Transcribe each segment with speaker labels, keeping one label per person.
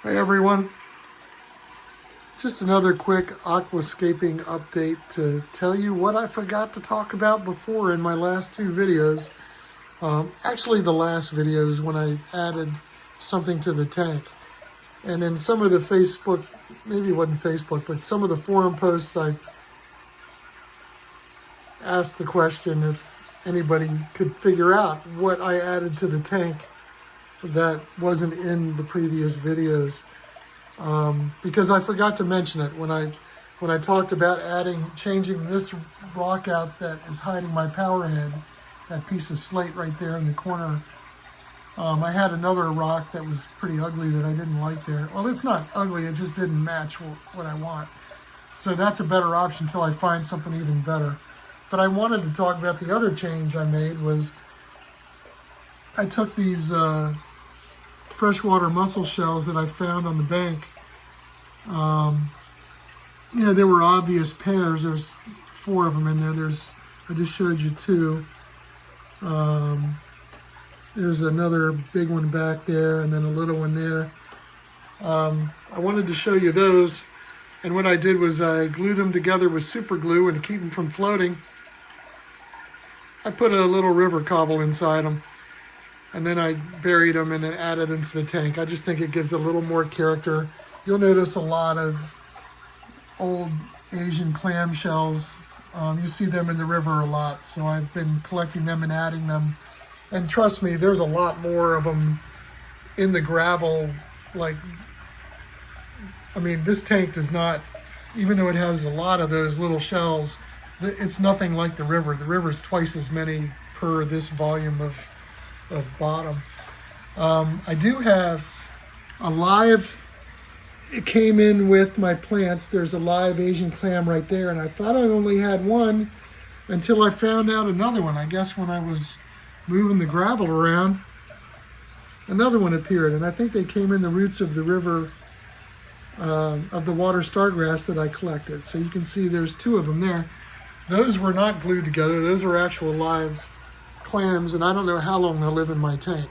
Speaker 1: Hey everyone, just another quick aquascaping update to tell you what I forgot to talk about before in my last two videos. Actually the last videos when I added something to the tank. And in some of the Facebook, maybe it wasn't Facebook, but some of the forum posts I asked the question if anybody could figure out what I added to the tank that wasn't in the previous videos. Because I forgot to mention it when I talked about changing this rock out that is hiding my power head, that piece of slate right there in the corner. I had another rock that was pretty ugly that I didn't like there. Well, it's not ugly, it just didn't match what I want. So that's a better option until I find something even better. But I wanted to talk about the other change I made was I took these freshwater mussel shells that I found on the bank. There were obvious pairs. There's 4 of them in there. I just showed you 2. There's another big one back there and then a little one there. I wanted to show you those, and what I did was I glued them together with super glue, and to keep them from floating, I put a little river cobble inside them. And then I buried them and then added them to the tank. I just think it gives a little more character. You'll notice a lot of old Asian clam shells. You see them in the river a lot, so I've been collecting them and adding them. And trust me, there's a lot more of them in the gravel. This tank does not, even though it has a lot of those little shells, it's nothing like the river. The river's twice as many per this volume of bottom. I do have a live, it came in with my plants. There's a live Asian clam right there, and I thought I only had one until I found out another one. I guess when I was moving the gravel around, another one appeared, and I think they came in the roots of the river, of the water stargrass that I collected. So you can see there's 2 of them there. Those were not glued together. Those are actual live clams, and I don't know how long they'll live in my tank.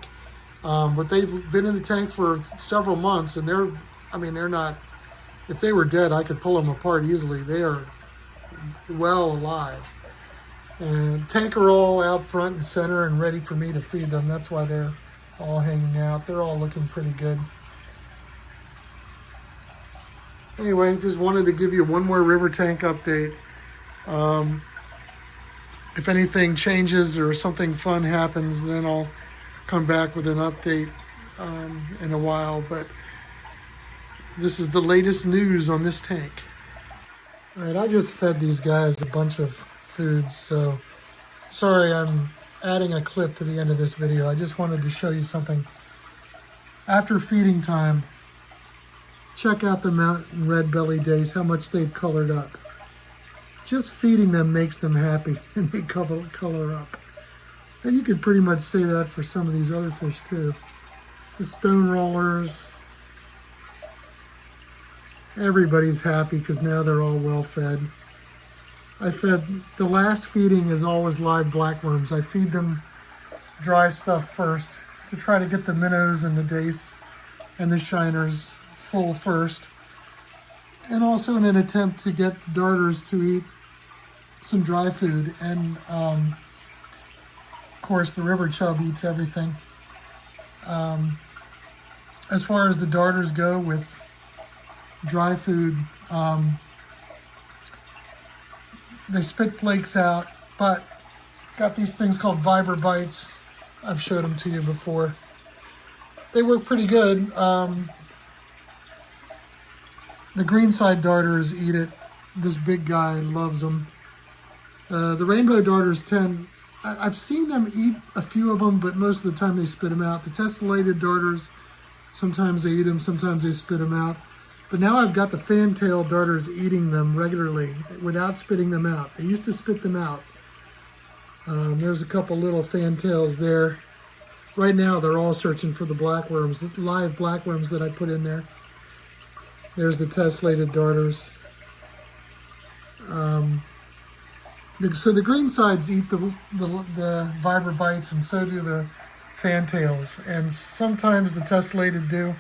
Speaker 1: But they've been in the tank for several months, and they're not, if they were dead, I could pull them apart easily. They are well alive. And tank are all out front and center and ready for me to feed them. That's why they're all hanging out. They're all looking pretty good. Anyway, just wanted to give you one more river tank update. If anything changes or something fun happens, then I'll come back with an update in a while. But this is the latest news on this tank. All right, I just fed these guys a bunch of food, so sorry I'm adding a clip to the end of this video. I just wanted to show you something. After feeding time, check out the mountain red belly days, how much they've colored up. Just feeding them makes them happy, and they color up. And you could pretty much say that for some of these other fish too. The stone rollers, everybody's happy because now they're all well fed. The last feeding is always live blackworms. I feed them dry stuff first to try to get the minnows and the dace and the shiners full first. And also in an attempt to get darters to eat some dry food. And of course the river chub eats everything. As far as the darters go with dry food, they spit flakes out, but got these things called Viber bites. I've showed them to you before. They work pretty good. The greenside darters eat it. This big guy loves them. The rainbow darters I've seen them eat a few of them, but most of the time they spit them out. The tessellated darters, sometimes they eat them, sometimes they spit them out. But now I've got the fantail darters eating them regularly without spitting them out. They used to spit them out. There's a couple little fantails there. Right now they're all searching for the blackworms, the live blackworms that I put in there. There's the tessellated darters. So the green sides eat the Viber bites, and so do the fantails. And sometimes the tessellated do.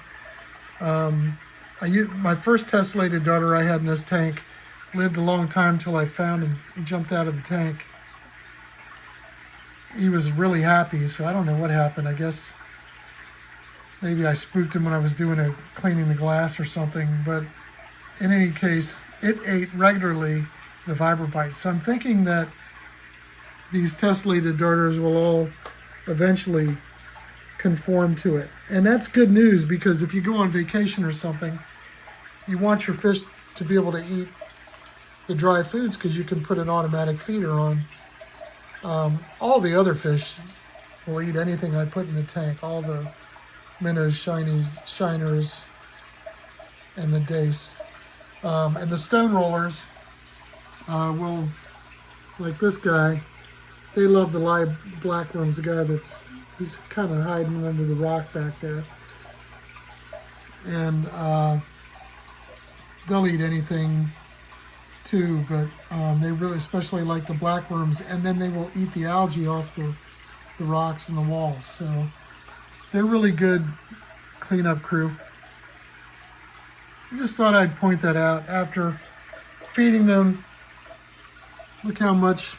Speaker 1: My first tessellated darter I had in this tank lived a long time till I found him. He jumped out of the tank. He was really happy, so I don't know what happened. I guess maybe I spooked him when I was doing cleaning the glass or something, but in any case, it ate regularly the Vibrobite. So I'm thinking that these tessellated darters will all eventually conform to it. And that's good news, because if you go on vacation or something, you want your fish to be able to eat the dry foods because you can put an automatic feeder on. All the other fish will eat anything I put in the tank, all the minnows, shinies, shiners, and the dace. And the stone rollers will, like this guy, they love the live blackworms, the guy he's kind of hiding under the rock back there. And they'll eat anything too, but they really especially like the blackworms, and then they will eat the algae off the rocks and the walls. So they're really good cleanup crew. I just thought I'd point that out after feeding them. Look how much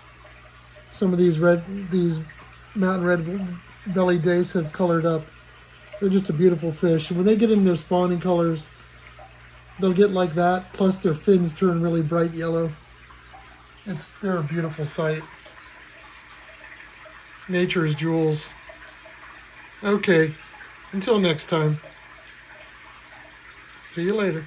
Speaker 1: some of these mountain red belly dace have colored up. They're just a beautiful fish. And when they get in their spawning colors, they'll get like that, plus their fins turn really bright yellow. They're a beautiful sight. Nature's jewels. Okay, until next time. See you later.